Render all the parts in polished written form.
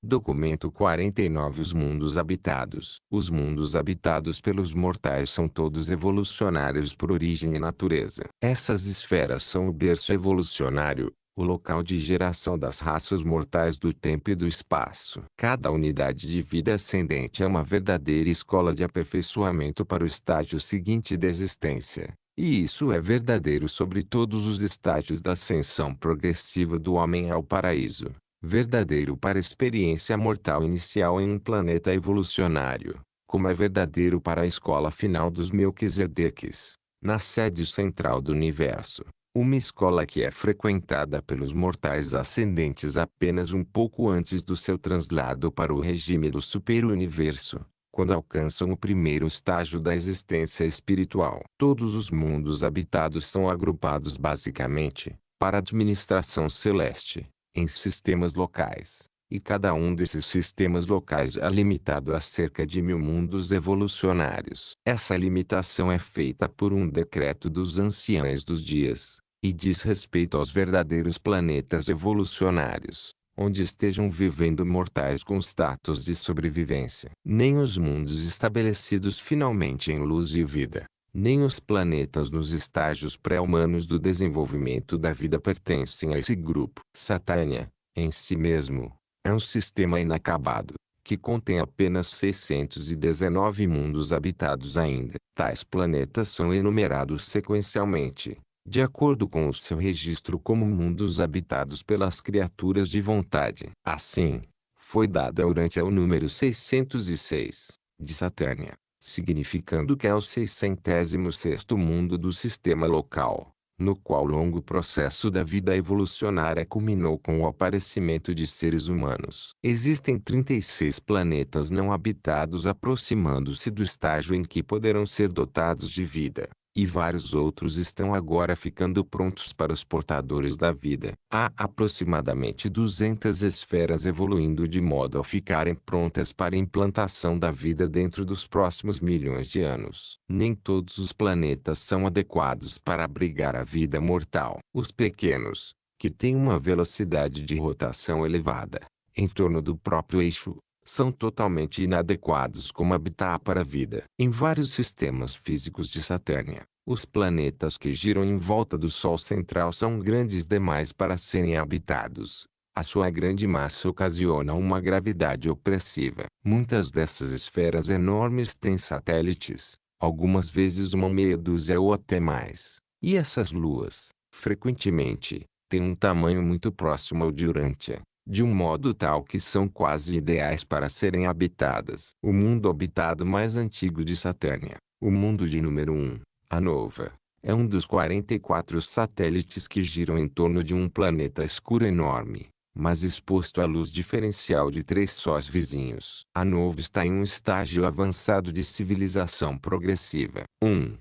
Documento 49. Os mundos habitados. Os mundos habitados pelos mortais são todos evolucionários por origem e natureza. Essas esferas são o berço evolucionário, o local de geração das raças mortais do tempo e do espaço. Cada unidade de vida ascendente é uma verdadeira escola de aperfeiçoamento para o estágio seguinte da existência. E isso é verdadeiro sobre todos os estágios da ascensão progressiva do homem ao paraíso. Verdadeiro para a experiência mortal inicial em um planeta evolucionário, como é verdadeiro para a escola final dos Melquisedeques, na sede central do universo. Uma escola que é frequentada pelos mortais ascendentes apenas um pouco antes do seu translado para o regime do superuniverso, quando alcançam o primeiro estágio da existência espiritual. Todos os mundos habitados são agrupados basicamente, para a administração celeste, em sistemas locais, e cada um desses sistemas locais é limitado a cerca de 1000 mundos evolucionários. Essa limitação é feita por um decreto dos anciãos dos dias, e diz respeito aos verdadeiros planetas evolucionários, onde estejam vivendo mortais com status de sobrevivência. Nem os mundos estabelecidos finalmente em luz e vida, nem os planetas nos estágios pré-humanos do desenvolvimento da vida pertencem a esse grupo. Satânia, em si mesmo, é um sistema inacabado, que contém apenas 619 mundos habitados ainda. Tais planetas são enumerados sequencialmente, de acordo com o seu registro como mundos habitados pelas criaturas de vontade. Assim, foi dado a Urântia o número 606, de Satânia, significando que é o 606º mundo do sistema local, no qual o longo processo da vida evolucionária culminou com o aparecimento de seres humanos. Existem 36 planetas não habitados aproximando-se do estágio em que poderão ser dotados de vida, e vários outros estão agora ficando prontos para os portadores da vida. Há aproximadamente 200 esferas evoluindo de modo a ficarem prontas para a implantação da vida dentro dos próximos milhões de anos. Nem todos os planetas são adequados para abrigar a vida mortal. Os pequenos, que têm uma velocidade de rotação elevada, em torno do próprio eixo, são totalmente inadequados como habitat para a vida. Em vários sistemas físicos de Satânia, os planetas que giram em volta do Sol central são grandes demais para serem habitados. A sua grande massa ocasiona uma gravidade opressiva. Muitas dessas esferas enormes têm satélites, algumas vezes uma meia dúzia ou até mais. E essas luas, frequentemente, têm um tamanho muito próximo ao de Urântia, de um modo tal que são quase ideais para serem habitadas. O mundo habitado mais antigo de Satânia, o mundo de número 1, a Nova, é um dos 44 satélites que giram em torno de um planeta escuro enorme, mas exposto à luz diferencial de 3 sóis vizinhos. A Nova está em um estágio avançado de civilização progressiva. 1.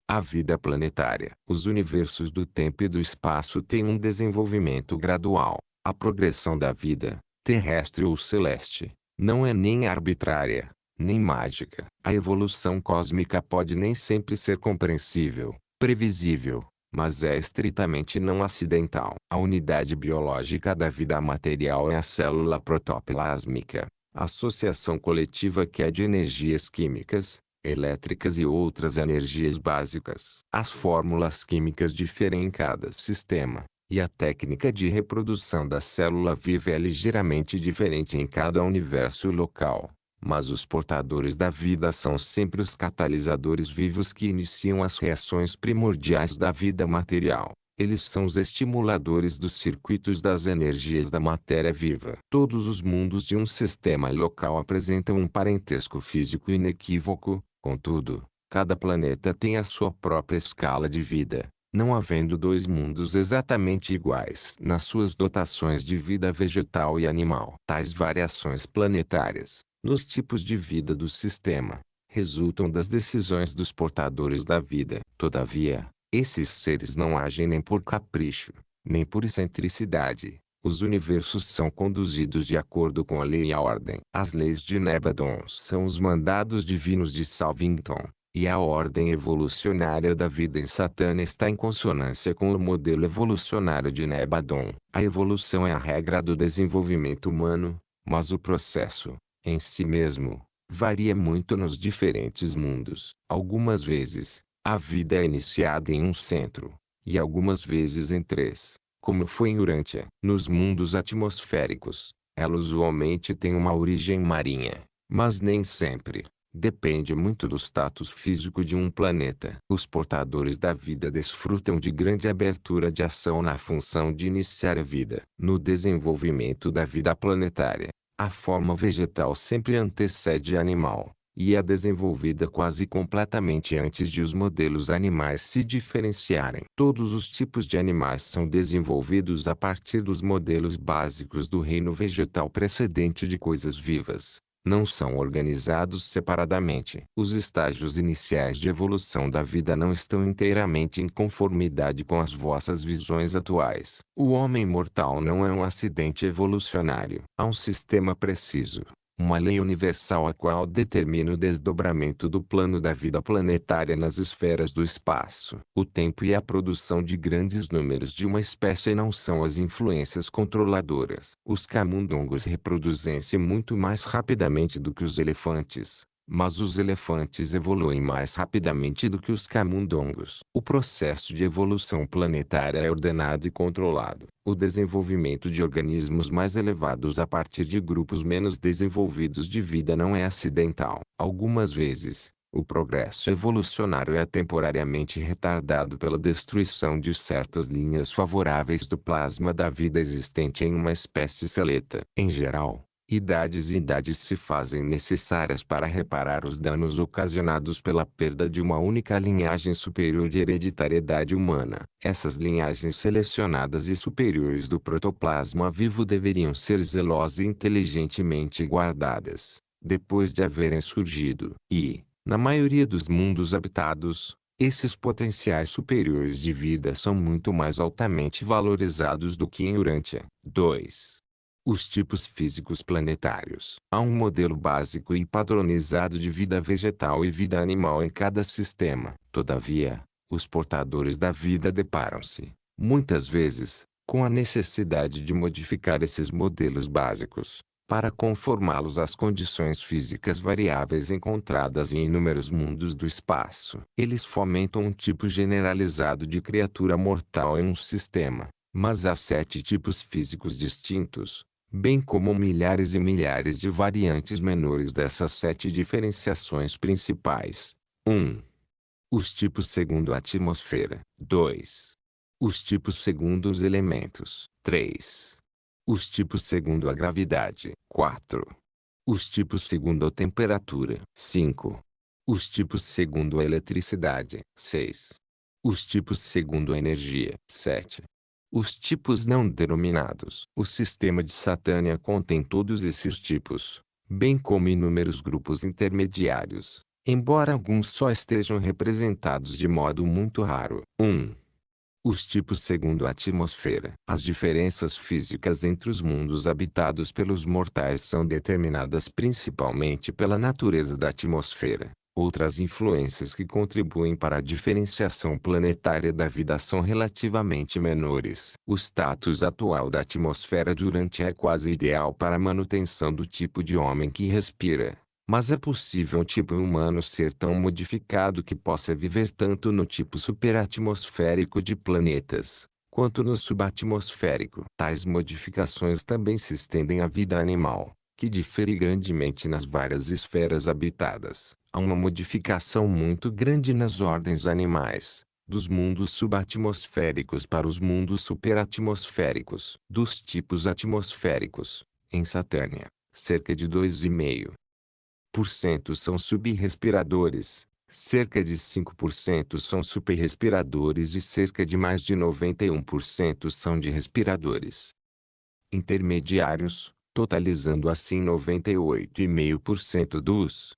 A vida planetária. Os universos do tempo e do espaço têm um desenvolvimento gradual. A progressão da vida, terrestre ou celeste, não é nem arbitrária, nem mágica. A evolução cósmica pode nem sempre ser compreensível, previsível, mas é estritamente não acidental. A unidade biológica da vida material é a célula protoplásmica, associação coletiva que é de energias químicas, elétricas e outras energias básicas. As fórmulas químicas diferem em cada sistema, e a técnica de reprodução da célula viva é ligeiramente diferente em cada universo local. Mas os portadores da vida são sempre os catalisadores vivos que iniciam as reações primordiais da vida material. Eles são os estimuladores dos circuitos das energias da matéria viva. Todos os mundos de um sistema local apresentam um parentesco físico inequívoco, contudo, cada planeta tem a sua própria escala de vida, não havendo 2 mundos exatamente iguais nas suas dotações de vida vegetal e animal. Tais variações planetárias, nos tipos de vida do sistema, resultam das decisões dos portadores da vida. Todavia, esses seres não agem nem por capricho, nem por excentricidade. Os universos são conduzidos de acordo com a lei e a ordem. As leis de Nebadon são os mandados divinos de Salvington, e a ordem evolucionária da vida em Satânia está em consonância com o modelo evolucionário de Nebadon. A evolução é a regra do desenvolvimento humano, Mas o processo, em si mesmo, varia muito nos diferentes mundos. Algumas vezes, a vida é iniciada em um centro, e algumas vezes em três, como foi em Urântia. Nos mundos atmosféricos, ela usualmente tem uma origem marinha, mas nem sempre. Depende muito do status físico de um planeta. Os portadores da vida desfrutam de grande abertura de ação na função de iniciar a vida. No desenvolvimento da vida planetária, a forma vegetal sempre antecede a animal, e é desenvolvida quase completamente antes de os modelos animais se diferenciarem. Todos os tipos de animais são desenvolvidos a partir dos modelos básicos do reino vegetal precedente de coisas vivas. Não são organizados separadamente. Os estágios iniciais de evolução da vida não estão inteiramente em conformidade com as vossas visões atuais. O homem mortal não é um acidente evolucionário. Há um sistema preciso, uma lei universal a qual determina o desdobramento do plano da vida planetária nas esferas do espaço. O tempo e a produção de grandes números de uma espécie não são as influências controladoras. Os camundongos reproduzem-se muito mais rapidamente do que os elefantes, mas os elefantes evoluem mais rapidamente do que os camundongos. O processo de evolução planetária é ordenado e controlado. O desenvolvimento de organismos mais elevados a partir de grupos menos desenvolvidos de vida não é acidental. Algumas vezes, o progresso evolucionário é temporariamente retardado pela destruição de certas linhas favoráveis do plasma da vida existente em uma espécie seleta. Em geral, idades e idades se fazem necessárias para reparar os danos ocasionados pela perda de uma única linhagem superior de hereditariedade humana. Essas linhagens selecionadas e superiores do protoplasma vivo deveriam ser zelosas e inteligentemente guardadas, depois de haverem surgido. E, na maioria dos mundos habitados, esses potenciais superiores de vida são muito mais altamente valorizados do que em Urântia. 2. Os tipos físicos planetários. Há um modelo básico e padronizado de vida vegetal e vida animal em cada sistema. Todavia, os portadores da vida deparam-se, muitas vezes, com a necessidade de modificar esses modelos básicos, para conformá-los às condições físicas variáveis encontradas em inúmeros mundos do espaço. Eles fomentam um tipo generalizado de criatura mortal em um sistema, mas há 7 tipos físicos distintos, bem como milhares e milhares de variantes menores dessas 7 diferenciações principais. 1. Os tipos segundo a atmosfera. 2. Os tipos segundo os elementos. 3. Os tipos segundo a gravidade. 4. Os tipos segundo a temperatura. 5. Os tipos segundo a eletricidade. 6. Os tipos segundo a energia. 7. Os tipos não denominados. O sistema de Satânia contém todos esses tipos, bem como inúmeros grupos intermediários, embora alguns só estejam representados de modo muito raro. 1. Os tipos segundo a atmosfera. As diferenças físicas entre os mundos habitados pelos mortais são determinadas principalmente pela natureza da atmosfera. Outras influências que contribuem para a diferenciação planetária da vida são relativamente menores. O status atual da atmosfera durante é quase ideal para a manutenção do tipo de homem que respira. Mas é possível um tipo humano ser tão modificado que possa viver tanto no tipo superatmosférico de planetas, quanto no subatmosférico. Tais modificações também se estendem à vida animal, que difere grandemente nas várias esferas habitadas. Há uma modificação muito grande nas ordens animais, dos mundos subatmosféricos para os mundos superatmosféricos. Dos tipos atmosféricos, em Satânia, cerca de 2,5% são subrespiradores, cerca de 5% são superrespiradores e cerca de mais de 91% são de respiradores intermediários, totalizando assim 98,5% dos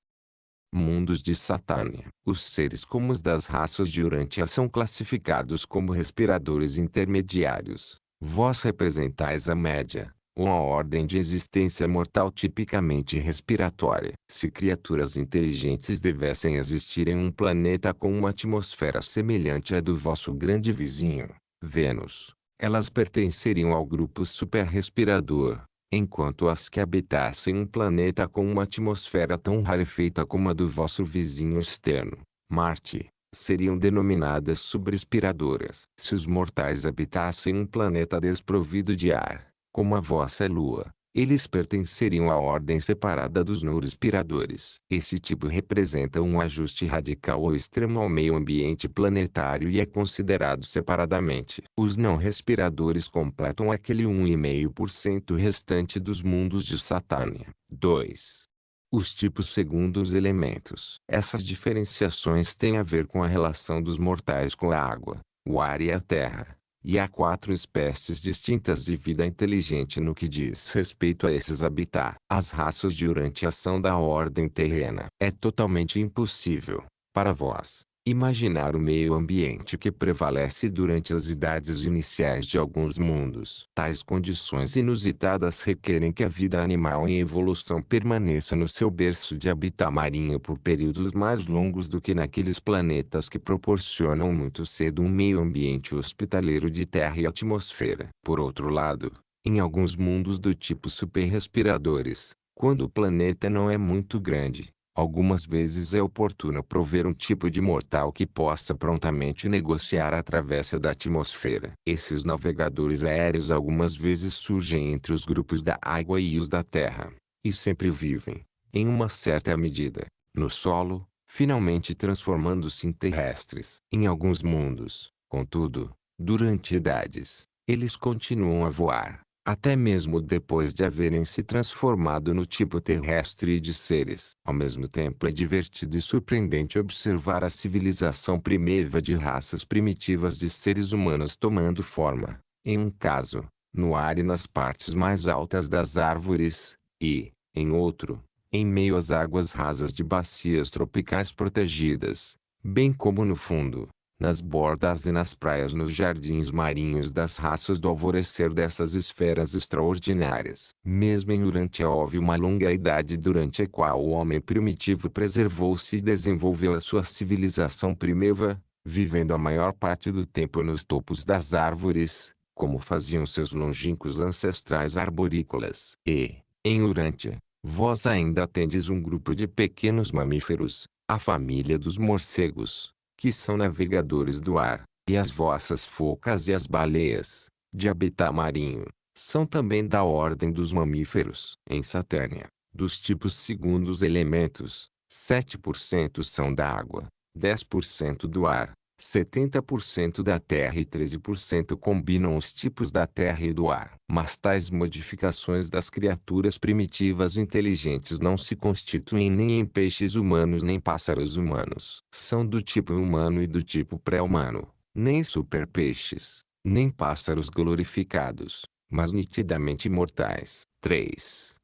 mundos de Satânia. Os seres como os das raças de Urântia são classificados como respiradores intermediários. Vós representais a média, uma ordem de existência mortal tipicamente respiratória. Se criaturas inteligentes devessem existir em um planeta com uma atmosfera semelhante à do vosso grande vizinho, Vênus, elas pertenceriam ao grupo superrespirador, enquanto as que habitassem um planeta com uma atmosfera tão rarefeita como a do vosso vizinho externo, Marte, seriam denominadas subrespiradoras. Se os mortais habitassem um planeta desprovido de ar, como a vossa Lua, eles pertenceriam à ordem separada dos não respiradores. Esse tipo representa um ajuste radical ou extremo ao meio ambiente planetário e é considerado separadamente. Os não respiradores completam aquele 1,5% restante dos mundos de Satânia. 2. Os tipos segundo os elementos. Essas diferenciações têm a ver com a relação dos mortais com a água, o ar e a terra. E há 4 espécies distintas de vida inteligente no que diz respeito a esses habitat. As raças de Urantia são da ordem terrena. É totalmente impossível, para vós, imaginar o meio ambiente que prevalece durante as idades iniciais de alguns mundos. Tais condições inusitadas requerem que a vida animal em evolução permaneça no seu berço de habitat marinho por períodos mais longos do que naqueles planetas que proporcionam muito cedo um meio ambiente hospitaleiro de terra e atmosfera. Por outro lado, em alguns mundos do tipo superrespiradores, quando o planeta não é muito grande, algumas vezes é oportuno prover um tipo de mortal que possa prontamente negociar a travessa da atmosfera. Esses navegadores aéreos algumas vezes surgem entre os grupos da água e os da terra, e sempre vivem, em uma certa medida, no solo, finalmente transformando-se em terrestres. Em alguns mundos, contudo, durante idades, eles continuam a voar, até mesmo depois de haverem se transformado no tipo terrestre de seres. Ao mesmo tempo é divertido e surpreendente observar a civilização primitiva de raças primitivas de seres humanos tomando forma, em um caso, no ar e nas partes mais altas das árvores, e, em outro, em meio às águas rasas de bacias tropicais protegidas, bem como no fundo, nas bordas e nas praias nos jardins marinhos das raças do alvorecer dessas esferas extraordinárias. Mesmo em Urantia houve uma longa idade durante a qual o homem primitivo preservou-se e desenvolveu a sua civilização primitiva, vivendo a maior parte do tempo nos topos das árvores, como faziam seus longínquos ancestrais arborícolas. E, em Urantia, vós ainda tendes um grupo de pequenos mamíferos, a família dos morcegos, que são navegadores do ar, e as vossas focas e as baleias, de habitat marinho, são também da ordem dos mamíferos. Em Satânia, dos tipos segundo os elementos, 7% são da água, 10% do ar, 70% da terra e 13% combinam os tipos da terra e do ar. Mas tais modificações das criaturas primitivas inteligentes não se constituem nem em peixes humanos nem pássaros humanos. São do tipo humano e do tipo pré-humano, nem superpeixes, nem pássaros glorificados, mas nitidamente imortais. 3.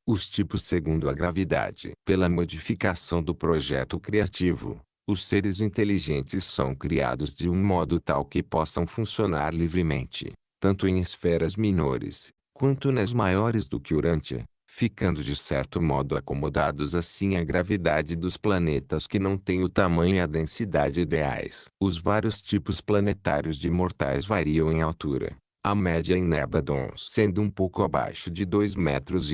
Os tipos segundo a gravidade. Pela modificação do projeto criativo, os seres inteligentes são criados de um modo tal que possam funcionar livremente, tanto em esferas menores, quanto nas maiores do que Urantia, ficando de certo modo acomodados assim à gravidade dos planetas que não têm o tamanho e a densidade ideais. Os vários tipos planetários de mortais variam em altura. A média em Nébadons sendo um pouco abaixo de 2,10 metros.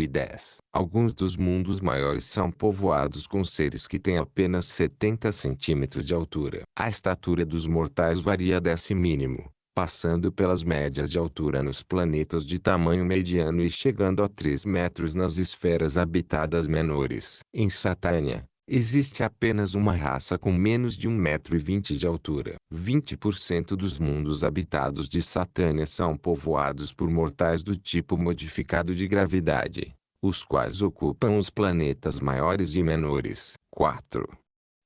Alguns dos mundos maiores são povoados com seres que têm apenas 70 centímetros de altura. A estatura dos mortais varia desse mínimo, passando pelas médias de altura nos planetas de tamanho mediano e chegando a 3 metros nas esferas habitadas menores. Em Satânia, existe apenas uma raça com menos de 1,20 m de altura. 20% dos mundos habitados de Satânia são povoados por mortais do tipo modificado de gravidade, os quais ocupam os planetas maiores e menores. 4.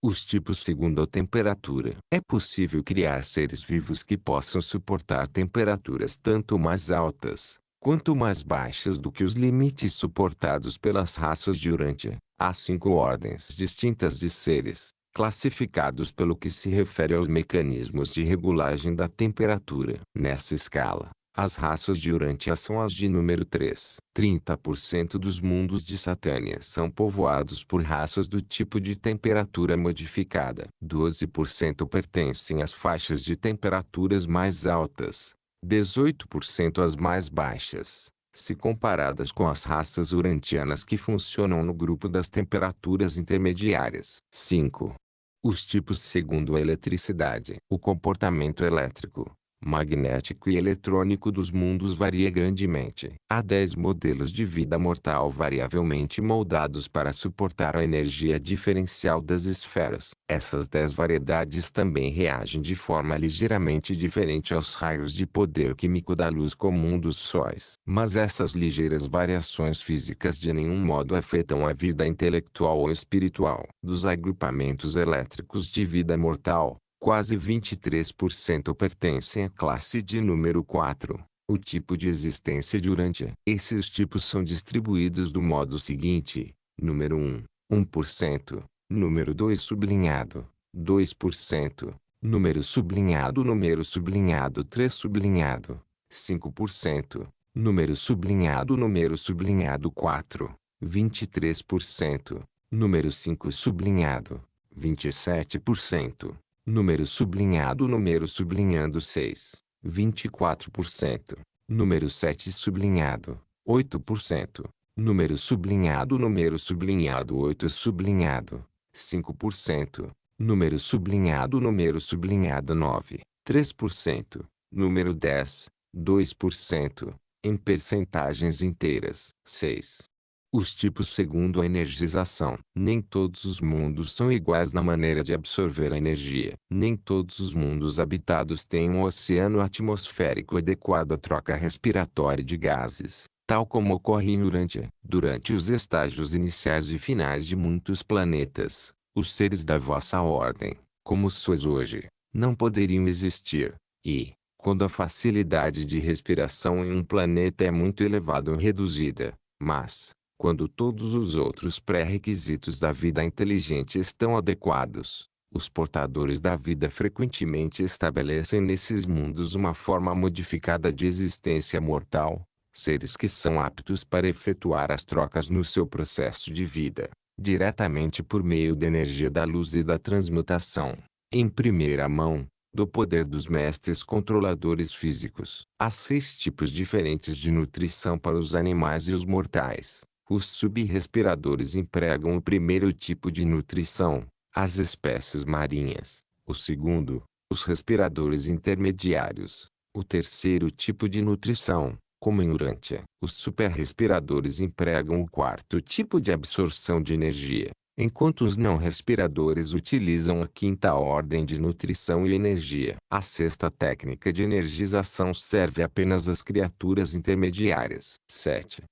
Os tipos segundo a temperatura. É possível criar seres vivos que possam suportar temperaturas tanto mais altas, quanto mais baixas do que os limites suportados pelas raças de Urantia. Há 5 ordens distintas de seres, classificados pelo que se refere aos mecanismos de regulagem da temperatura. Nessa escala, as raças de Urantia são as de número 3. 30% dos mundos de Satânia são povoados por raças do tipo de temperatura modificada. 12% pertencem às faixas de temperaturas mais altas, 18% às mais baixas, se comparadas com as raças urantianas que funcionam no grupo das temperaturas intermediárias. 5. Os tipos segundo a eletricidade. O comportamento elétrico, magnético e eletrônico dos mundos varia grandemente. Há 10 modelos de vida mortal variavelmente moldados para suportar a energia diferencial das esferas. Essas 10 variedades também reagem de forma ligeiramente diferente aos raios de poder químico da luz comum dos sóis. Mas essas ligeiras variações físicas de nenhum modo afetam a vida intelectual ou espiritual. Dos agrupamentos elétricos de vida mortal, quase 23% pertencem à classe de número 4, o tipo de existência de Urântia. Esses tipos são distribuídos do modo seguinte: número 1, 1%, número 2 sublinhado, 2%, número sublinhado 3 sublinhado, 5%, número sublinhado 4, 23%, número 5 sublinhado, 27%. Número sublinhando 6, 24%. Número 7 sublinhado, 8%. Número sublinhado 8 sublinhado, 5%. Número sublinhado 9, 3%. Número 10, 2%. Em percentagens inteiras, 6. Os tipos segundo a energização. Nem todos os mundos são iguais na maneira de absorver a energia. Nem todos os mundos habitados têm um oceano atmosférico adequado à troca respiratória de gases, tal como ocorre em Urântia. Durante os estágios iniciais e finais de muitos planetas, os seres da vossa ordem, como sois hoje, não poderiam existir. E, quando a facilidade de respiração em um planeta é muito elevada ou reduzida, mas quando todos os outros pré-requisitos da vida inteligente estão adequados, os portadores da vida frequentemente estabelecem nesses mundos uma forma modificada de existência mortal, seres que são aptos para efetuar as trocas no seu processo de vida, diretamente por meio da energia da luz e da transmutação, em primeira mão, do poder dos mestres controladores físicos. Há 6 tipos diferentes de nutrição para os animais e os mortais. Os subrespiradores empregam o primeiro tipo de nutrição, as espécies marinhas. O segundo, os respiradores intermediários. O terceiro tipo de nutrição, como em Urântia. Os superrespiradores empregam o quarto tipo de absorção de energia, enquanto os não respiradores utilizam a quinta ordem de nutrição e energia. A sexta técnica de energização serve apenas às criaturas intermediárias. 7.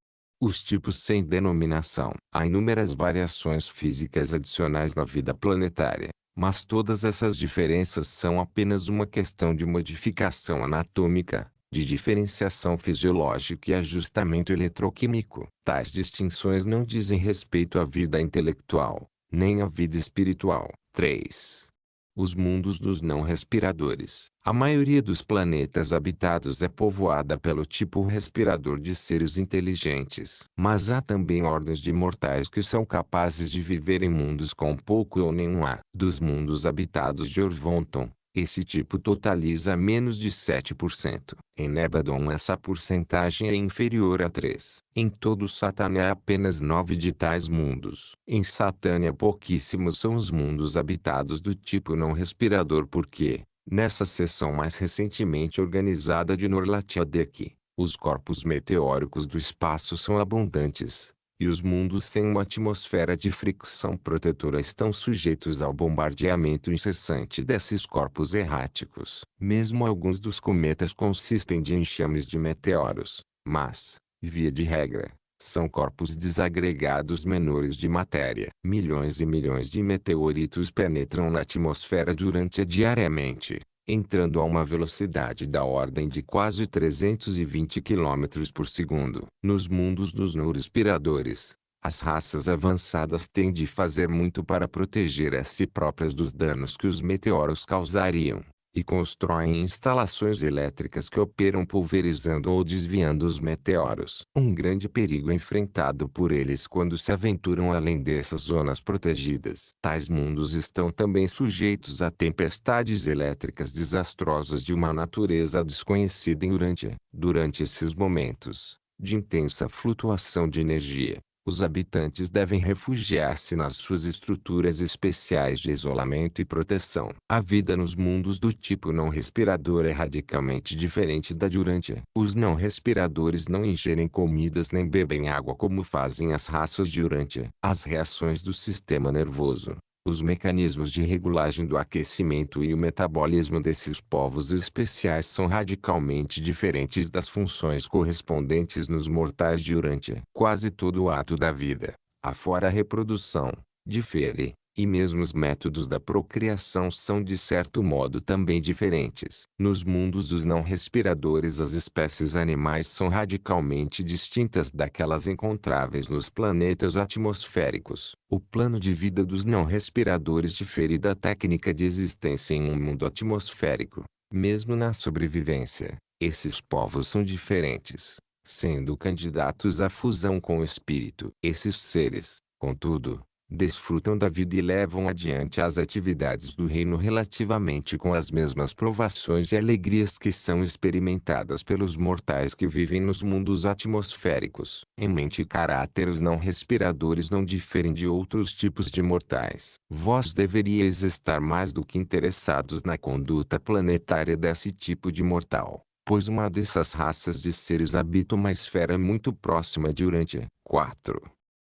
Os tipos sem denominação. Há inúmeras variações físicas adicionais na vida planetária, mas todas essas diferenças são apenas uma questão de modificação anatômica, de diferenciação fisiológica e ajustamento eletroquímico. Tais distinções não dizem respeito à vida intelectual, nem à vida espiritual. 3. Os mundos dos não respiradores. A maioria dos planetas habitados é povoada pelo tipo respirador de seres inteligentes. Mas há também ordens de mortais que são capazes de viver em mundos com pouco ou nenhum ar. Dos mundos habitados de Orvonton, esse tipo totaliza menos de 7%. Em Nebadon essa porcentagem é inferior a 3. Em todo Satânia há apenas 9 de tais mundos. Em Satânia pouquíssimos são os mundos habitados do tipo não respirador porque, nessa seção mais recentemente organizada de Norlatiadek, os corpos meteóricos do espaço são abundantes, e os mundos sem uma atmosfera de fricção protetora estão sujeitos ao bombardeamento incessante desses corpos erráticos. Mesmo alguns dos cometas consistem de enxames de meteoros, mas, via de regra, são corpos desagregados menores de matéria. Milhões e milhões de meteoritos penetram na atmosfera durante diariamente, entrando a uma velocidade da ordem de quase 320 km por segundo. Nos mundos dos não respiradores, as raças avançadas têm de fazer muito para proteger a si próprias dos danos que os meteoros causariam, e constroem instalações elétricas que operam pulverizando ou desviando os meteoros. Um grande perigo enfrentado por eles quando se aventuram além dessas zonas protegidas. Tais mundos estão também sujeitos a tempestades elétricas desastrosas de uma natureza desconhecida em Urântia. Durante esses momentos, de intensa flutuação de energia. Os habitantes devem refugiar-se nas suas estruturas especiais de isolamento e proteção. A vida nos mundos do tipo não respirador é radicalmente diferente da de Urântia. Os não respiradores não ingerem comidas nem bebem água como fazem as raças de Urântia. As reações do sistema nervoso, os mecanismos de regulagem do aquecimento e o metabolismo desses povos especiais são radicalmente diferentes das funções correspondentes nos mortais de Urântia. Quase todo o ato da vida, afora a reprodução, difere, e mesmo os métodos da procriação são de certo modo também diferentes. Nos mundos dos não respiradores, as espécies animais são radicalmente distintas daquelas encontráveis nos planetas atmosféricos. O plano de vida dos não respiradores difere da técnica de existência em um mundo atmosférico. Mesmo na sobrevivência, esses povos são diferentes, sendo candidatos à fusão com o espírito. Esses seres, contudo, desfrutam da vida e levam adiante as atividades do reino relativamente com as mesmas provações e alegrias que são experimentadas pelos mortais que vivem nos mundos atmosféricos. Em mente e caráter, os não respiradores não diferem de outros tipos de mortais. Vós deveríeis estar mais do que interessados na conduta planetária desse tipo de mortal, pois uma dessas raças de seres habita uma esfera muito próxima de Urântia. 4.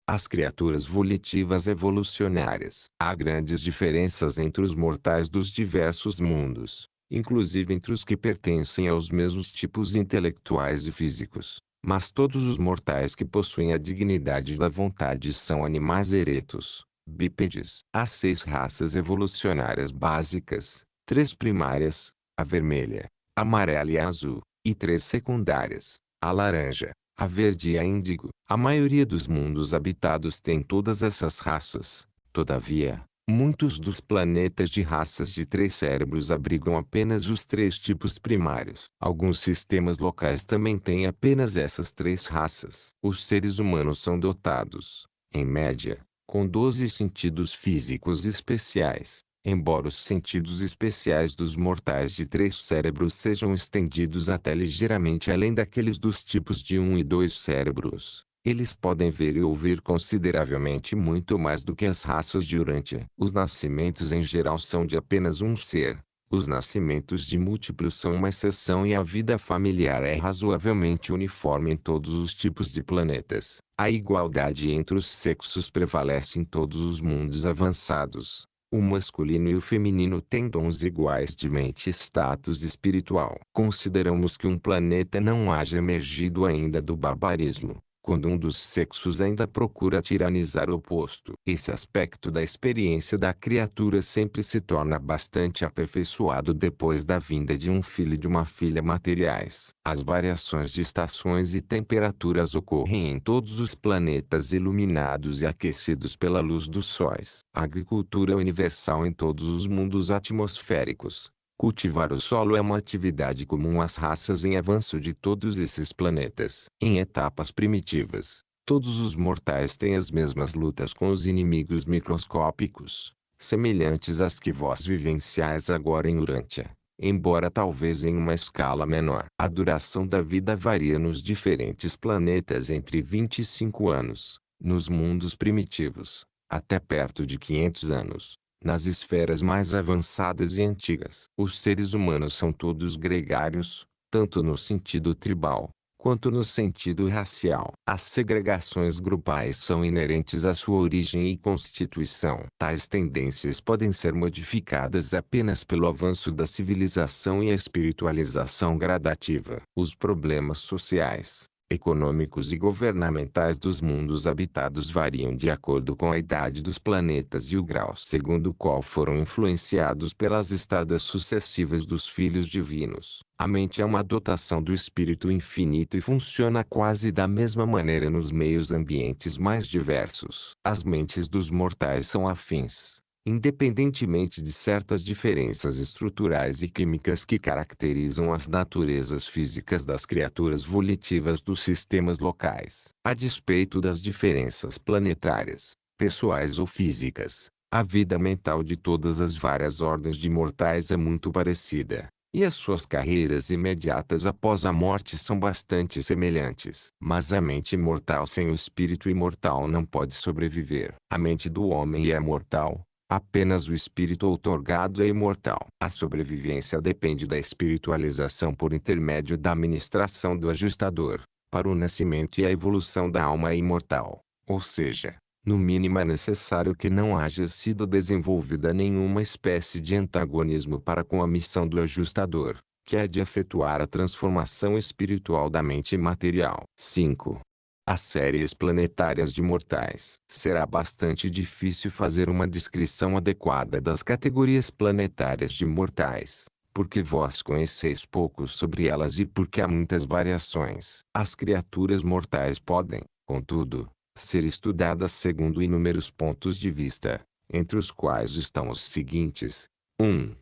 As criaturas volitivas evolucionárias. Há grandes diferenças entre os mortais dos diversos mundos, inclusive entre os que pertencem aos mesmos tipos intelectuais e físicos. Mas todos os mortais que possuem a dignidade da vontade são animais eretos, bípedes. Há 6 raças evolucionárias básicas, 3 primárias, a vermelha, a amarela e a azul, e 3 secundárias, a laranja, a verde e a índigo. A maioria dos mundos habitados tem todas essas raças. Todavia, muitos dos planetas de raças de 3 cérebros abrigam apenas os 3 tipos primários. Alguns sistemas locais também têm apenas essas 3 raças. Os seres humanos são dotados, em média, com 12 sentidos físicos especiais. Embora os sentidos especiais dos mortais de 3 cérebros sejam estendidos até ligeiramente além daqueles dos tipos de 1 e 2 cérebros, eles podem ver e ouvir consideravelmente muito mais do que as raças de Urântia. Os nascimentos em geral são de apenas um ser. Os nascimentos de múltiplos são uma exceção e a vida familiar é razoavelmente uniforme em todos os tipos de planetas. A igualdade entre os sexos prevalece em todos os mundos avançados. O masculino e o feminino têm dons iguais de mente e status espiritual. Consideramos que um planeta não haja emergido ainda do barbarismo, quando um dos sexos ainda procura tiranizar o oposto. Esse aspecto da experiência da criatura sempre se torna bastante aperfeiçoado depois da vinda de um filho e de uma filha materiais. As variações de estações e temperaturas ocorrem em todos os planetas iluminados e aquecidos pela luz dos sóis. A agricultura é universal em todos os mundos atmosféricos. Cultivar o solo é uma atividade comum às raças em avanço de todos esses planetas. Em etapas primitivas, todos os mortais têm as mesmas lutas com os inimigos microscópicos, semelhantes às que vós vivenciais agora em Urântia, embora talvez em uma escala menor. A duração da vida varia nos diferentes planetas entre 25 anos, nos mundos primitivos, até perto de 500 anos. Nas esferas mais avançadas e antigas, os seres humanos são todos gregários, tanto no sentido tribal, quanto no sentido racial. As segregações grupais são inerentes à sua origem e constituição. Tais tendências podem ser modificadas apenas pelo avanço da civilização e a espiritualização gradativa. Os problemas sociais, econômicos e governamentais dos mundos habitados variam de acordo com a idade dos planetas e o grau segundo o qual foram influenciados pelas estadas sucessivas dos filhos divinos. A mente é uma dotação do espírito infinito e funciona quase da mesma maneira nos meios ambientes mais diversos. As mentes dos mortais são afins, independentemente de certas diferenças estruturais e químicas que caracterizam as naturezas físicas das criaturas volitivas dos sistemas locais. A despeito das diferenças planetárias, pessoais ou físicas, a vida mental de todas as várias ordens de mortais é muito parecida, e as suas carreiras imediatas após a morte são bastante semelhantes. Mas a mente imortal sem o espírito imortal não pode sobreviver. A mente do homem é mortal, apenas o espírito outorgado é imortal. A sobrevivência depende da espiritualização por intermédio da ministração do ajustador. Para o nascimento e a evolução da alma é imortal, ou seja, no mínimo é necessário que não haja sido desenvolvida nenhuma espécie de antagonismo para com a missão do ajustador, que é de efetuar a transformação espiritual da mente material. 5. As séries planetárias de mortais. Será bastante difícil fazer uma descrição adequada das categorias planetárias de mortais, porque vós conheceis pouco sobre elas e porque há muitas variações. As criaturas mortais podem, contudo, ser estudadas segundo inúmeros pontos de vista, entre os quais estão os seguintes: 1.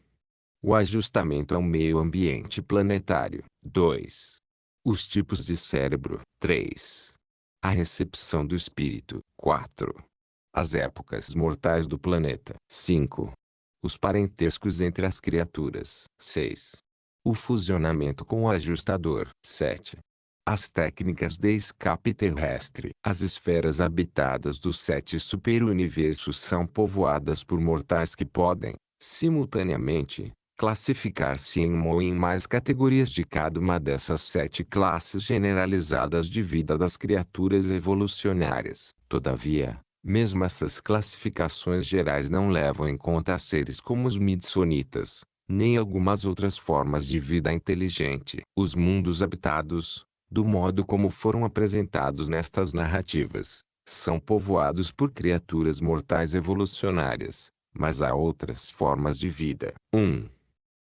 O ajustamento ao meio ambiente planetário. 2. Os tipos de cérebro. 3. A recepção do espírito. 4. As épocas mortais do planeta. 5. Os parentescos entre as criaturas. 6. O fusionamento com o ajustador. 7. As técnicas de escape terrestre. As esferas habitadas dos 7 superuniversos são povoadas por mortais que podem, simultaneamente, classificar-se em uma ou em mais categorias de cada uma dessas 7 classes generalizadas de vida das criaturas evolucionárias. Todavia, mesmo essas classificações gerais não levam em conta seres como os midsonitas, nem algumas outras formas de vida inteligente. Os mundos habitados, do modo como foram apresentados nestas narrativas, são povoados por criaturas mortais evolucionárias, mas há outras formas de vida. 1.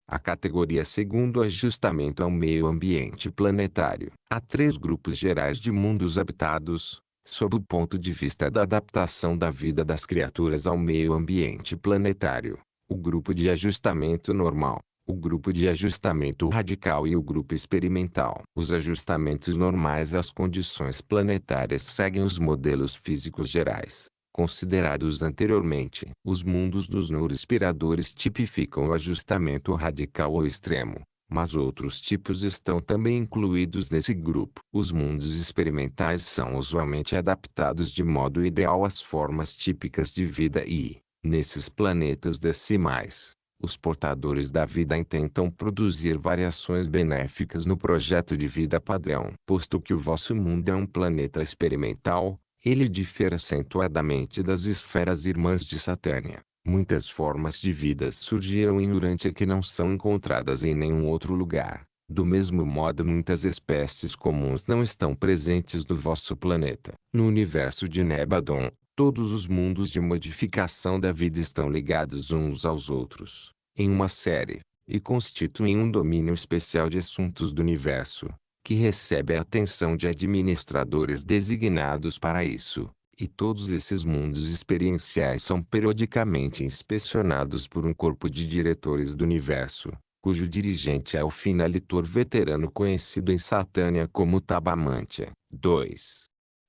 A categoria segundo ajustamento ao meio ambiente planetário. Há 3 grupos gerais de mundos habitados, sob o ponto de vista da adaptação da vida das criaturas ao meio ambiente planetário: o grupo de ajustamento normal, o grupo de ajustamento radical e o grupo experimental. Os ajustamentos normais às condições planetárias seguem os modelos físicos gerais, considerados anteriormente. Os mundos dos neurorespiradores tipificam o ajustamento radical ou extremo, mas outros tipos estão também incluídos nesse grupo. Os mundos experimentais são usualmente adaptados de modo ideal às formas típicas de vida e, nesses planetas decimais, os portadores da vida intentam produzir variações benéficas no projeto de vida padrão. Posto que o vosso mundo é um planeta experimental, ele difere acentuadamente das esferas irmãs de Satânia. Muitas formas de vida surgiram em Urântia que não são encontradas em nenhum outro lugar. Do mesmo modo, muitas espécies comuns não estão presentes no vosso planeta. No universo de Nebadon, todos os mundos de modificação da vida estão ligados uns aos outros, em uma série, e constituem um domínio especial de assuntos do universo, que recebe a atenção de administradores designados para isso, e todos esses mundos experienciais são periodicamente inspecionados por um corpo de diretores do universo, cujo dirigente é o finalitor veterano conhecido em Satânia como Tabamantia. 2.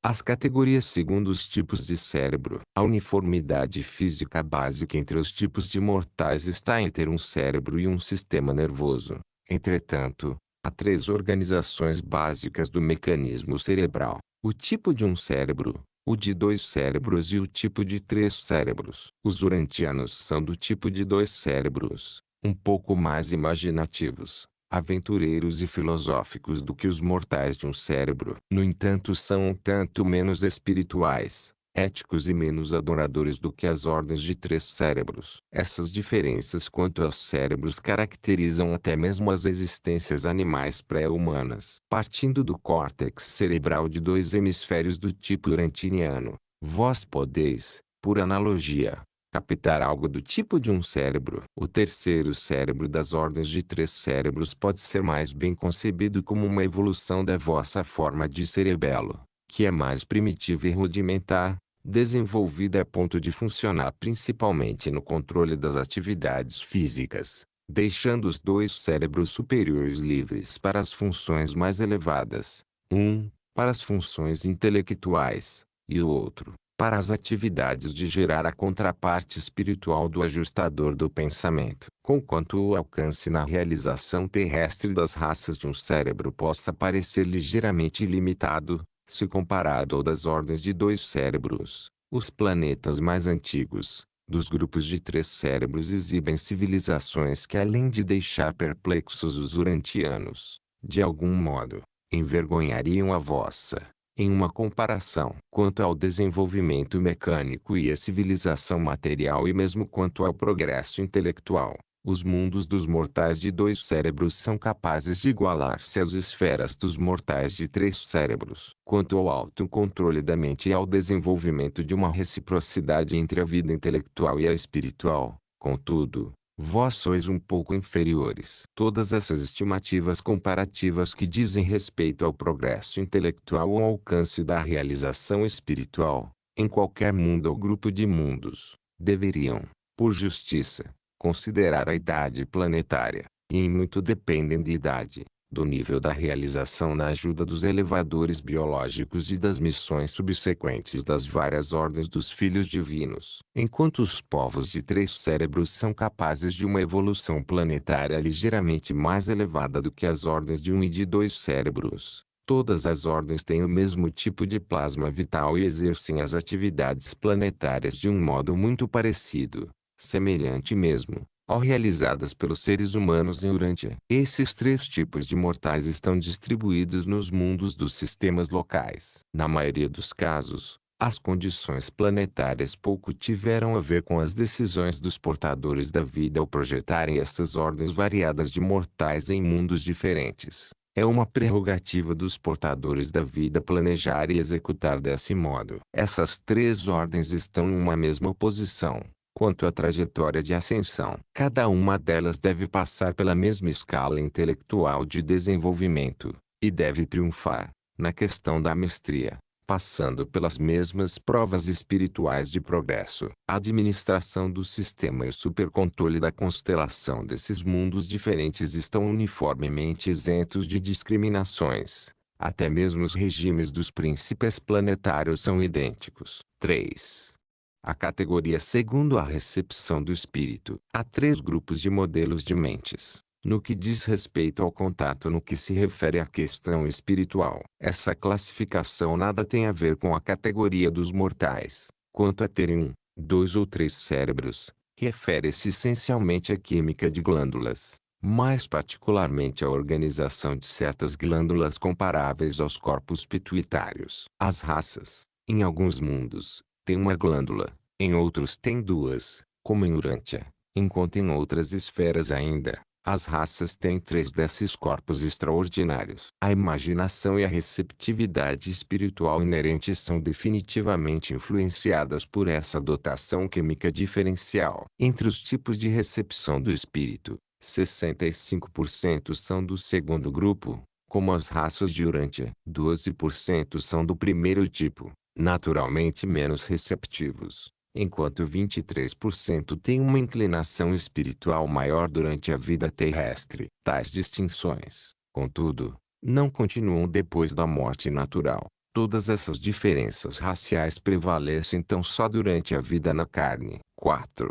As categorias segundo os tipos de cérebro. A uniformidade física básica entre os tipos de mortais está em ter um cérebro e um sistema nervoso. Entretanto, há 3 organizações básicas do mecanismo cerebral: o tipo de um cérebro, o de 2 cérebros e o tipo de 3 cérebros. Os urantianos são do tipo de 2 cérebros, um pouco mais imaginativos, aventureiros e filosóficos do que os mortais de um cérebro. No entanto, são um tanto menos espirituais, éticos e menos adoradores do que as ordens de 3 cérebros. Essas diferenças quanto aos cérebros caracterizam até mesmo as existências animais pré-humanas. Partindo do córtex cerebral de 2 hemisférios do tipo urantiniano, vós podeis, por analogia, captar algo do tipo de um cérebro. O terceiro cérebro das ordens de 3 cérebros pode ser mais bem concebido como uma evolução da vossa forma de cerebelo, que é mais primitiva e rudimentar, desenvolvida a ponto de funcionar principalmente no controle das atividades físicas, deixando os 2 cérebros superiores livres para as funções mais elevadas, um, para as funções intelectuais, e o outro, para as atividades de gerar a contraparte espiritual do ajustador do pensamento. Conquanto o alcance na realização terrestre das raças de um cérebro possa parecer ligeiramente limitado, se comparado ao das ordens de 2 cérebros, os planetas mais antigos, dos grupos de 3 cérebros exibem civilizações que, além de deixar perplexos os urantianos, de algum modo, envergonhariam a vossa, em uma comparação. Quanto ao desenvolvimento mecânico e à civilização material e mesmo quanto ao progresso intelectual, os mundos dos mortais de 2 cérebros são capazes de igualar-se às esferas dos mortais de 3 cérebros. Quanto ao autocontrole da mente e ao desenvolvimento de uma reciprocidade entre a vida intelectual e a espiritual, contudo, vós sois um pouco inferiores. Todas essas estimativas comparativas que dizem respeito ao progresso intelectual ou ao alcance da realização espiritual, em qualquer mundo ou grupo de mundos, deveriam, por justiça, considerar a idade planetária, e em muito dependem de idade, do nível da realização na ajuda dos elevadores biológicos e das missões subsequentes das várias ordens dos filhos divinos. Enquanto os povos de 3 cérebros são capazes de uma evolução planetária ligeiramente mais elevada do que as ordens de 1 e de 2 cérebros, todas as ordens têm o mesmo tipo de plasma vital e exercem as atividades planetárias de um modo muito parecido, semelhante mesmo, ao realizadas pelos seres humanos em Urântia. Esses 3 tipos de mortais estão distribuídos nos mundos dos sistemas locais. Na maioria dos casos, as condições planetárias pouco tiveram a ver com as decisões dos portadores da vida ao projetarem essas ordens variadas de mortais em mundos diferentes. É uma prerrogativa dos portadores da vida planejar e executar desse modo. Essas 3 ordens estão em uma mesma posição quanto à trajetória de ascensão. Cada uma delas deve passar pela mesma escala intelectual de desenvolvimento, e deve triunfar, na questão da mestria, passando pelas mesmas provas espirituais de progresso. A administração do sistema e o supercontrole da constelação desses mundos diferentes estão uniformemente isentos de discriminações. Até mesmo os regimes dos príncipes planetários são idênticos. 3. A categoria segundo a recepção do espírito. Há 3 grupos de modelos de mentes. No que diz respeito ao contato no que se refere à questão espiritual, essa classificação nada tem a ver com a categoria dos mortais. Quanto a terem 2 ou 3 cérebros, refere-se essencialmente à química de glândulas, mais particularmente à organização de certas glândulas comparáveis aos corpos pituitários. As raças, em alguns mundos, têm uma glândula, em outros têm 2, como em Urântia, enquanto em outras esferas ainda, as raças têm 3 desses corpos extraordinários. A imaginação e a receptividade espiritual inerentes são definitivamente influenciadas por essa dotação química diferencial. Entre os tipos de recepção do espírito, 65% são do segundo grupo, como as raças de Urântia. 12% são do primeiro tipo, naturalmente menos receptivos, enquanto 23% têm uma inclinação espiritual maior durante a vida terrestre. Tais distinções, contudo, não continuam depois da morte natural. Todas essas diferenças raciais prevalecem então só durante a vida na carne. 4.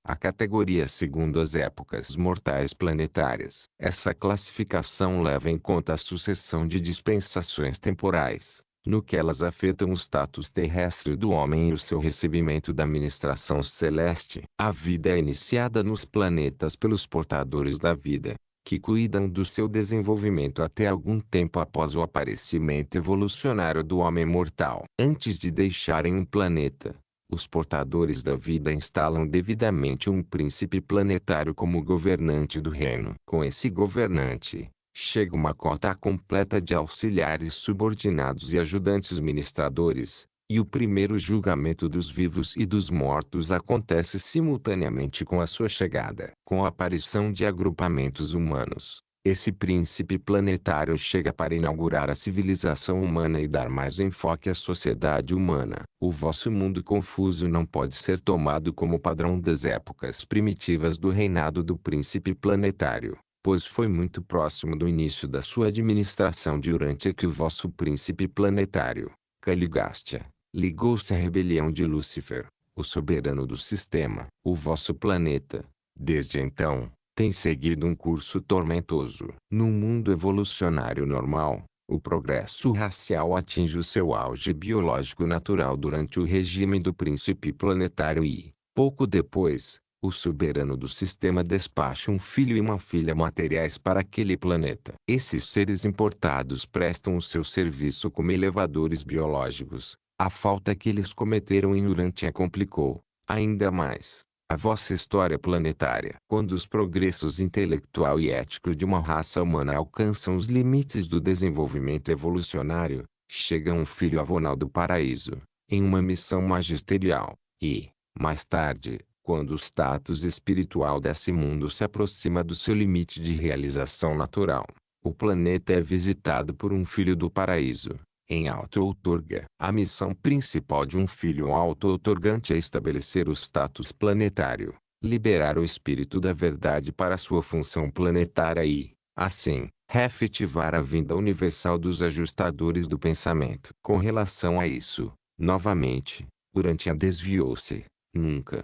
A categoria segundo as épocas mortais planetárias. Essa classificação leva em conta a sucessão de dispensações temporais, no que elas afetam o status terrestre do homem e o seu recebimento da ministração celeste. A vida é iniciada nos planetas pelos portadores da vida, que cuidam do seu desenvolvimento até algum tempo após o aparecimento evolucionário do homem mortal. Antes de deixarem um planeta, os portadores da vida instalam devidamente um príncipe planetário como governante do reino. Com esse governante, chega uma cota completa de auxiliares subordinados e ajudantes ministradores, e o primeiro julgamento dos vivos e dos mortos acontece simultaneamente com a sua chegada. Com a aparição de agrupamentos humanos, esse príncipe planetário chega para inaugurar a civilização humana e dar mais enfoque à sociedade humana. O vosso mundo confuso não pode ser tomado como padrão das épocas primitivas do reinado do príncipe planetário, pois foi muito próximo do início da sua administração durante que o vosso príncipe planetário, Caligástia, ligou-se à rebelião de Lúcifer, o soberano do sistema. O vosso planeta, desde então, tem seguido um curso tormentoso. No mundo evolucionário normal, o progresso racial atinge o seu auge biológico natural durante o regime do príncipe planetário e, pouco depois, o soberano do sistema despacha um filho e uma filha materiais para aquele planeta. Esses seres importados prestam o seu serviço como elevadores biológicos. A falta que eles cometeram em Urantia complicou, ainda mais, a vossa história planetária. Quando os progressos intelectual e ético de uma raça humana alcançam os limites do desenvolvimento evolucionário, chega um filho avonal do paraíso, em uma missão magisterial, e, mais tarde, quando o status espiritual desse mundo se aproxima do seu limite de realização natural, o planeta é visitado por um filho do paraíso, em auto-outorga. A missão principal de um filho auto-outorgante é estabelecer o status planetário, liberar o espírito da verdade para sua função planetária e, assim, reefetivar a vinda universal dos ajustadores do pensamento. Com relação a isso, novamente, Urantia desviou-se. Nunca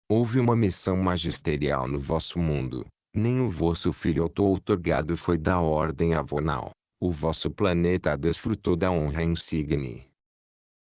houve uma missão magisterial no vosso mundo, nem o vosso filho auto-outorgado foi da ordem avonal. O vosso planeta desfrutou da honra insigne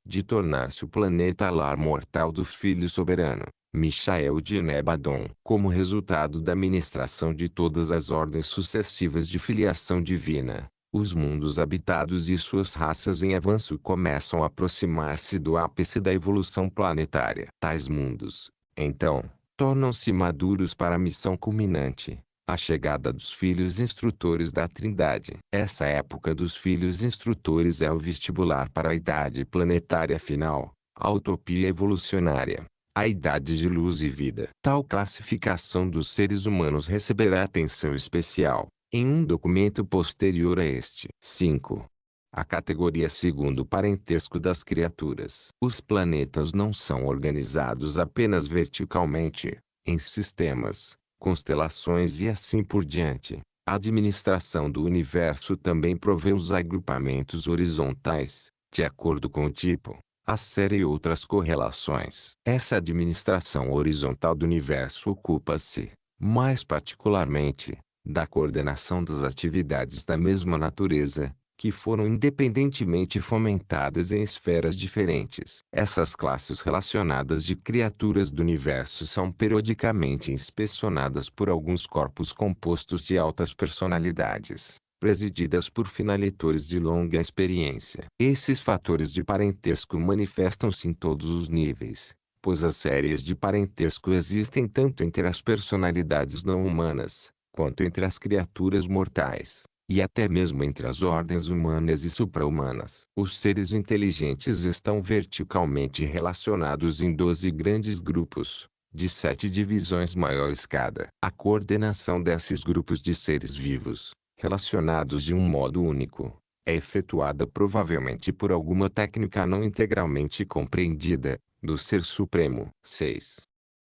de tornar-se o planeta lar mortal do Filho Soberano, Michael de Nebadon. Como resultado da ministração de todas as ordens sucessivas de filiação divina, os mundos habitados e suas raças em avanço começam a aproximar-se do ápice da evolução planetária. Tais mundos, então, tornam-se maduros para a missão culminante, a chegada dos filhos instrutores da Trindade. Essa época dos filhos instrutores é o vestibular para a idade planetária final, a utopia evolucionária, a idade de luz e vida. Tal classificação dos seres humanos receberá atenção especial, em um documento posterior a este. 5. A categoria segundo o parentesco das criaturas. Os planetas não são organizados apenas verticalmente, em sistemas, constelações e assim por diante. A administração do universo também provê os agrupamentos horizontais, de acordo com o tipo, a série e outras correlações. Essa administração horizontal do universo ocupa-se, mais particularmente, da coordenação das atividades da mesma natureza, que foram independentemente fomentadas em esferas diferentes. Essas classes relacionadas de criaturas do universo são periodicamente inspecionadas por alguns corpos compostos de altas personalidades, presididas por finalitores de longa experiência. Esses fatores de parentesco manifestam-se em todos os níveis, pois as séries de parentesco existem tanto entre as personalidades não humanas, quanto entre as criaturas mortais, e até mesmo entre as ordens humanas e supra-humanas. Os seres inteligentes estão verticalmente relacionados em 12 grandes grupos, de 7 divisões maiores cada. A coordenação desses grupos de seres vivos, relacionados de um modo único, é efetuada provavelmente por alguma técnica não integralmente compreendida, do Ser Supremo. 6.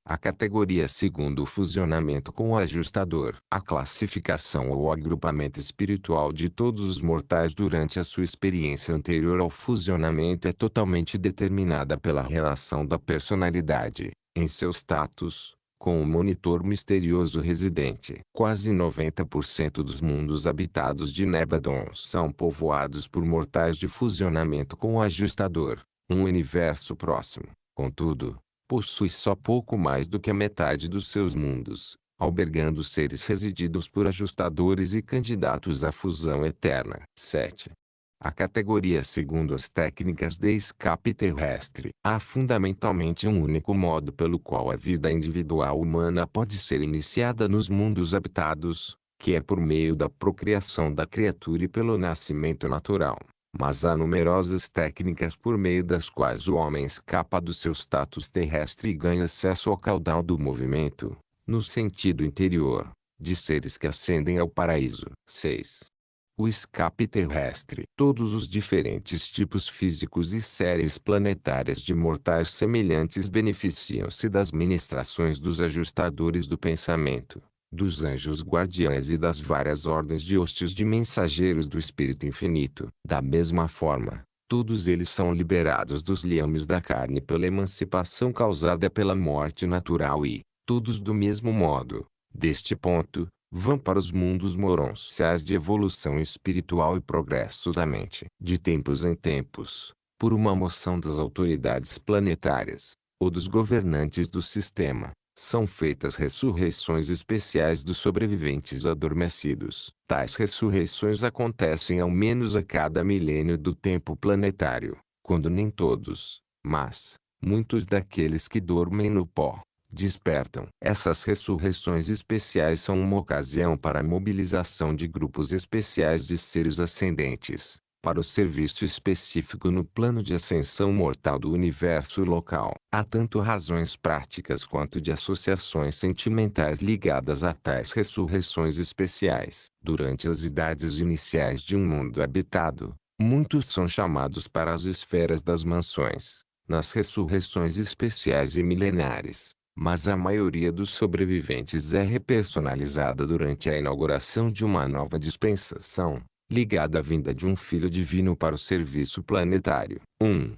A categoria segundo o fusionamento com o ajustador. A classificação ou agrupamento espiritual de todos os mortais durante a sua experiência anterior ao fusionamento é totalmente determinada pela relação da personalidade, em seu status, com o monitor misterioso residente. Quase 90% dos mundos habitados de Nebadon são povoados por mortais de fusionamento com o ajustador, um universo próximo. Contudo, possui só pouco mais do que a metade dos seus mundos, albergando seres resididos por ajustadores e candidatos à fusão eterna. 7. A categoria segundo as técnicas de escape terrestre. Há fundamentalmente um único modo pelo qual a vida individual humana pode ser iniciada nos mundos habitados, que é por meio da procriação da criatura e pelo nascimento natural. Mas há numerosas técnicas por meio das quais o homem escapa do seu status terrestre e ganha acesso ao caudal do movimento, no sentido interior, de seres que ascendem ao paraíso. 6. O escape terrestre. Todos os diferentes tipos físicos e séries planetárias de mortais semelhantes beneficiam-se das ministrações dos ajustadores do pensamento, dos anjos guardiães e das várias ordens de hostes de mensageiros do Espírito Infinito. Da mesma forma, Todos eles são liberados dos liames da carne pela emancipação causada pela morte natural e, todos do mesmo modo, deste ponto, vão para os mundos moronciais de evolução espiritual e progresso da mente. De tempos em tempos, por uma moção das autoridades planetárias, ou dos governantes do sistema, são feitas ressurreições especiais dos sobreviventes adormecidos. Tais ressurreições acontecem ao menos a cada milênio do tempo planetário, quando nem todos, mas muitos daqueles que dormem no pó, despertam. Essas ressurreições especiais são uma ocasião para a mobilização de grupos especiais de seres ascendentes, para o serviço específico no plano de ascensão mortal do universo local. Há tanto razões práticas quanto de associações sentimentais ligadas a tais ressurreições especiais. Durante as idades iniciais de um mundo habitado, muitos são chamados para as esferas das mansões, nas ressurreições especiais e milenares. Mas a maioria dos sobreviventes é repersonalizada durante a inauguração de uma nova dispensação, ligada à vinda de um filho divino para o serviço planetário. 1.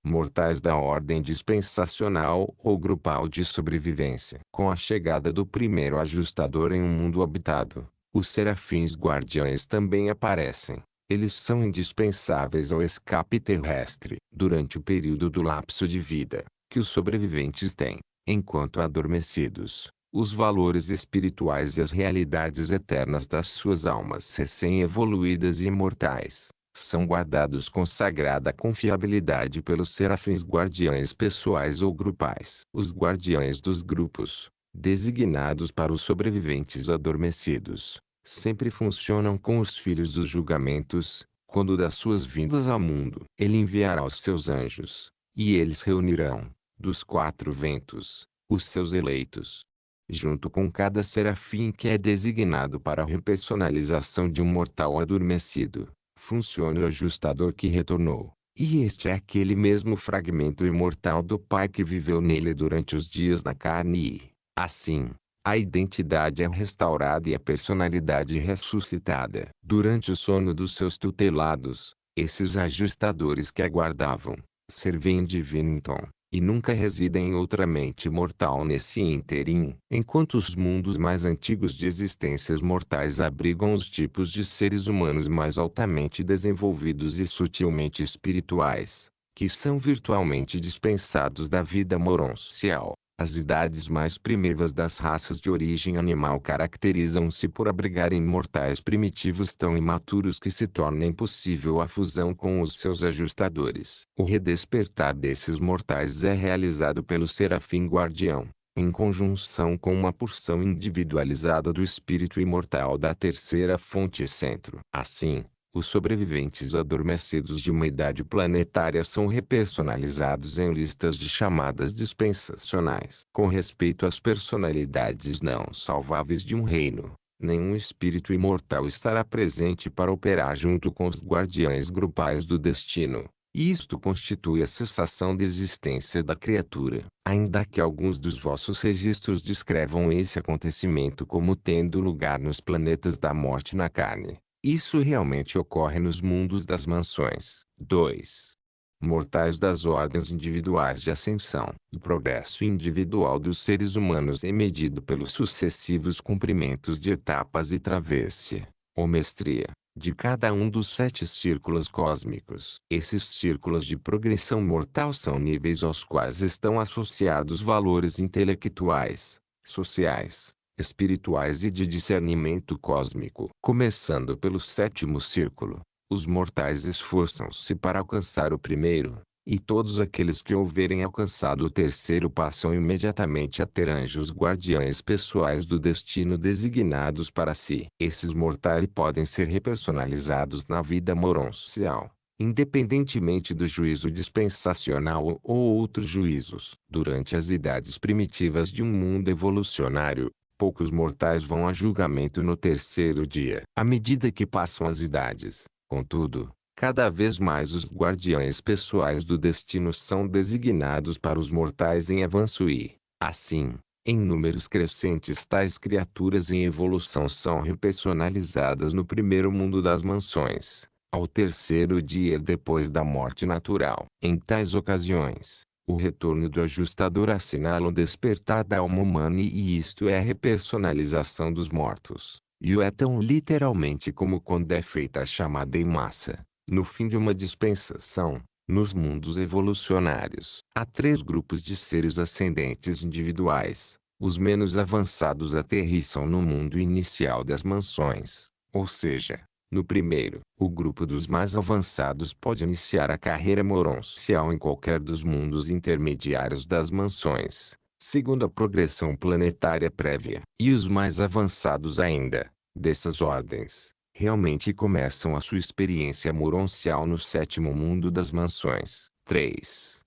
Mortais da ordem dispensacional ou grupal de sobrevivência. Com a chegada do primeiro ajustador em um mundo habitado, os serafins guardiães também aparecem. Eles são indispensáveis ao escape terrestre. Durante o período do lapso de vida que os sobreviventes têm, enquanto adormecidos, os valores espirituais e as realidades eternas das suas almas recém-evoluídas e imortais, são guardados com sagrada confiabilidade pelos serafins guardiães pessoais ou grupais. Os guardiães dos grupos, designados para os sobreviventes adormecidos, sempre funcionam com os filhos dos julgamentos, quando das suas vindas ao mundo. Ele enviará os seus anjos, e eles reunirão, dos quatro ventos, os seus eleitos. Junto com cada serafim que é designado para a repersonalização de um mortal adormecido, funciona o ajustador que retornou. E este é aquele mesmo fragmento imortal do Pai que viveu nele durante os dias da carne e, assim, a identidade é restaurada e a personalidade ressuscitada. Durante o sono dos seus tutelados, esses ajustadores que aguardavam, servem em divino tom, e nunca residem em outra mente mortal nesse ínterim. Enquanto os mundos mais antigos de existências mortais abrigam os tipos de seres humanos mais altamente desenvolvidos e sutilmente espirituais, que são virtualmente dispensados da vida moroncial. As idades mais primitivas das raças de origem animal caracterizam-se por abrigarem mortais primitivos tão imaturos que se torna impossível a fusão com os seus ajustadores. O redespertar desses mortais é realizado pelo serafim guardião, em conjunção com uma porção individualizada do espírito imortal da terceira fonte centro. Assim, os sobreviventes adormecidos de uma idade planetária são repersonalizados em listas de chamadas dispensacionais. Com respeito às personalidades não salváveis de um reino, nenhum espírito imortal estará presente para operar junto com os guardiães grupais do destino. E isto constitui a cessação da existência da criatura. Ainda que alguns dos vossos registros descrevam esse acontecimento como tendo lugar nos planetas da morte na carne, isso realmente ocorre nos mundos das mansões. 2. Mortais das ordens individuais de ascensão. O progresso individual dos seres humanos é medido pelos sucessivos cumprimentos de etapas e travessia, ou mestria, de cada um dos 7 círculos cósmicos. Esses círculos de progressão mortal são níveis aos quais estão associados valores intelectuais, sociais, espirituais e de discernimento cósmico. Começando pelo 7º círculo, os mortais esforçam-se para alcançar o primeiro, e todos aqueles que houverem alcançado o terceiro passam imediatamente a ter anjos guardiães pessoais do destino designados para si. Esses mortais podem ser repersonalizados na vida moroncial, independentemente do juízo dispensacional ou outros juízos. Durante as idades primitivas de um mundo evolucionário, poucos mortais vão a julgamento no terceiro dia. À medida que passam as idades, contudo, cada vez mais os guardiães pessoais do destino são designados para os mortais em avanço e, assim, em números crescentes tais criaturas em evolução são repersonalizadas no primeiro mundo das mansões, ao terceiro dia depois da morte natural. Em tais ocasiões, o retorno do ajustador assinala o despertar da alma humana e isto é a repersonalização dos mortos. E o é tão literalmente como quando é feita a chamada em massa, no fim de uma dispensação. Nos mundos evolucionários, há três grupos de seres ascendentes individuais. Os menos avançados aterrissam no mundo inicial das mansões, ou seja, no primeiro, o grupo dos mais avançados pode iniciar a carreira moroncial em qualquer dos mundos intermediários das mansões, segundo a progressão planetária prévia. E os mais avançados ainda, dessas ordens, realmente começam a sua experiência moroncial no sétimo mundo das mansões. 3.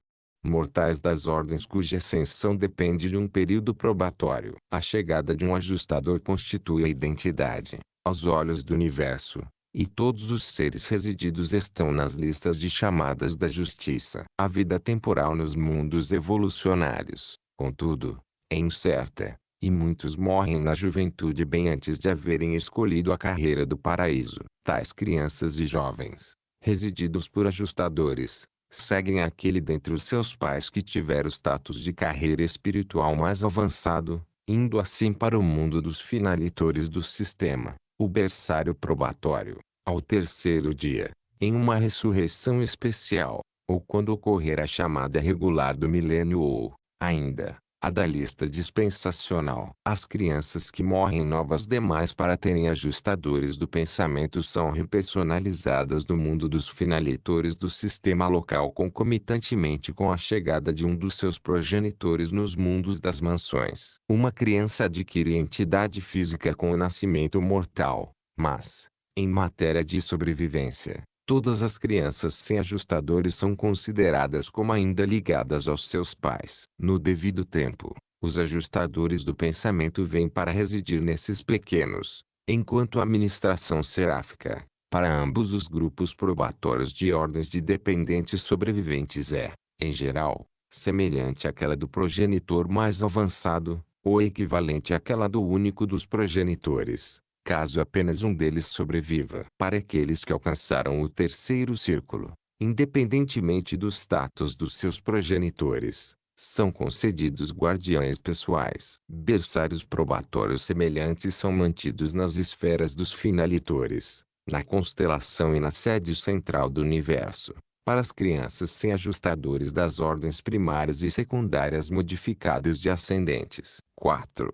Mortais das ordens cuja ascensão depende de um período probatório. A chegada de um ajustador constitui a identidade, aos olhos do universo, e todos os seres resididos estão nas listas de chamadas da justiça. A vida temporal nos mundos evolucionários, contudo, é incerta, e muitos morrem na juventude bem antes de haverem escolhido a carreira do paraíso. Tais crianças e jovens, resididos por ajustadores, seguem aquele dentre os seus pais que tiver o status de carreira espiritual mais avançado, indo assim para o mundo dos finalitores do sistema, o berçário probatório, ao terceiro dia, em uma ressurreição especial, ou quando ocorrer a chamada regular do milênio ou, ainda, a da lista dispensacional. As crianças que morrem novas demais para terem ajustadores do pensamento são repersonalizadas no mundo dos finalitores do sistema local concomitantemente com a chegada de um dos seus progenitores nos mundos das mansões. Uma criança adquire entidade física com o nascimento mortal, mas, em matéria de sobrevivência, todas as crianças sem ajustadores são consideradas como ainda ligadas aos seus pais. No devido tempo, os ajustadores do pensamento vêm para residir nesses pequenos, enquanto a administração seráfica, para ambos os grupos probatórios de ordens de dependentes sobreviventes é, em geral, semelhante àquela do progenitor mais avançado, ou equivalente àquela do único dos progenitores, caso apenas um deles sobreviva. Para aqueles que alcançaram o terceiro círculo, independentemente do status dos seus progenitores, são concedidos guardiães pessoais. Berçários probatórios semelhantes são mantidos nas esferas dos finalitores, na constelação e na sede central do universo, para as crianças sem ajustadores das ordens primárias e secundárias modificadas de ascendentes. 4.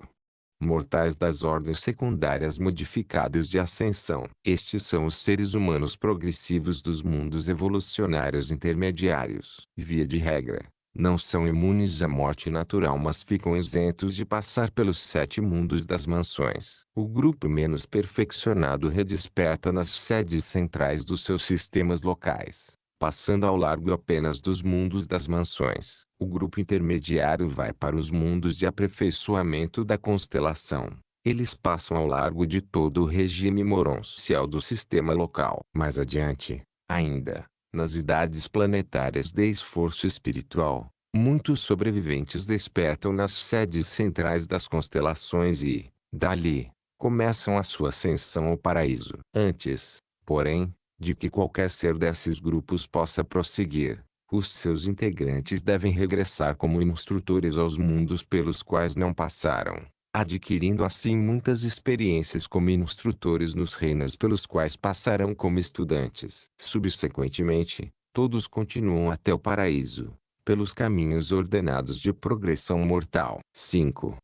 Mortais das ordens secundárias modificadas de ascensão. Estes são os seres humanos progressivos dos mundos evolucionários intermediários. Via de regra, não são imunes à morte natural mas ficam isentos de passar pelos 7 mundos das mansões. O grupo menos perfeccionado redesperta nas sedes centrais dos seus sistemas locais, passando ao largo apenas dos mundos das mansões. O grupo intermediário vai para os mundos de aperfeiçoamento da constelação. Eles passam ao largo de todo o regime moroncial do sistema local. Mais adiante, ainda, nas idades planetárias de esforço espiritual, muitos sobreviventes despertam nas sedes centrais das constelações e, dali, começam a sua ascensão ao paraíso. Antes, porém, de que qualquer ser desses grupos possa prosseguir, os seus integrantes devem regressar como instrutores aos mundos pelos quais não passaram, adquirindo assim muitas experiências como instrutores nos reinos pelos quais passarão como estudantes. Subsequentemente, todos continuam até o paraíso, pelos caminhos ordenados de progressão mortal. 5.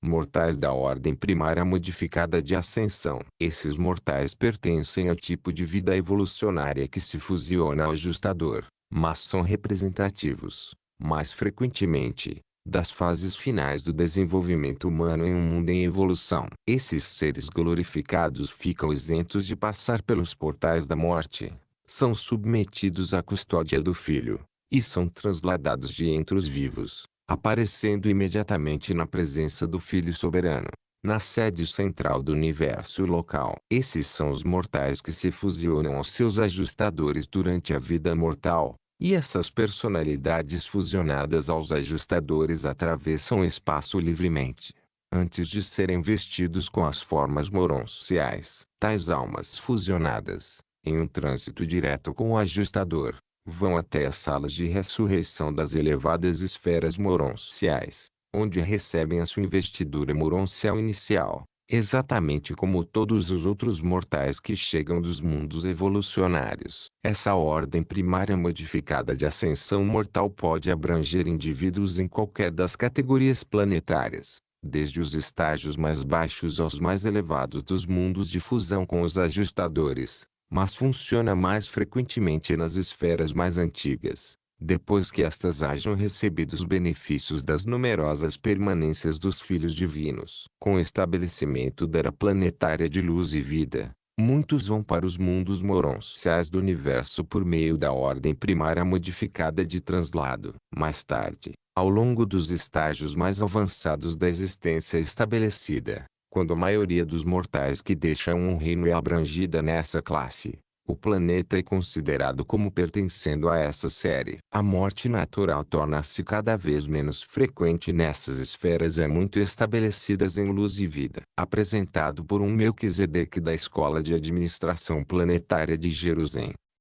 Mortais da ordem primária modificada de ascensão. Esses mortais pertencem ao tipo de vida evolucionária que se fusiona ao ajustador, mas são representativos, mais frequentemente, das fases finais do desenvolvimento humano em um mundo em evolução. Esses seres glorificados ficam isentos de passar pelos portais da morte, são submetidos à custódia do Filho, e são transladados de entre os vivos, aparecendo imediatamente na presença do Filho Soberano, na sede central do universo local. Esses são os mortais que se fusionam aos seus ajustadores durante a vida mortal, e essas personalidades fusionadas aos ajustadores atravessam o espaço livremente, antes de serem vestidos com as formas moronciais. Tais almas fusionadas, em um trânsito direto com o ajustador, vão até as salas de ressurreição das elevadas esferas moronciais, onde recebem a sua investidura moroncial inicial, exatamente como todos os outros mortais que chegam dos mundos evolucionários. Essa ordem primária modificada de ascensão mortal pode abranger indivíduos em qualquer das categorias planetárias, desde os estágios mais baixos aos mais elevados dos mundos de fusão com os ajustadores, mas funciona mais frequentemente nas esferas mais antigas, depois que estas hajam recebido os benefícios das numerosas permanências dos filhos divinos. Com o estabelecimento da era planetária de luz e vida, muitos vão para os mundos moronciais do universo por meio da ordem primária modificada de translado. Mais tarde, ao longo dos estágios mais avançados da existência estabelecida, quando a maioria dos mortais que deixam um reino é abrangida nessa classe, o planeta é considerado como pertencendo a essa série. A morte natural torna-se cada vez menos frequente nessas esferas muito estabelecidas em luz e vida. Apresentado por um Melquisedeque da Escola de Administração Planetária de Jerusalém,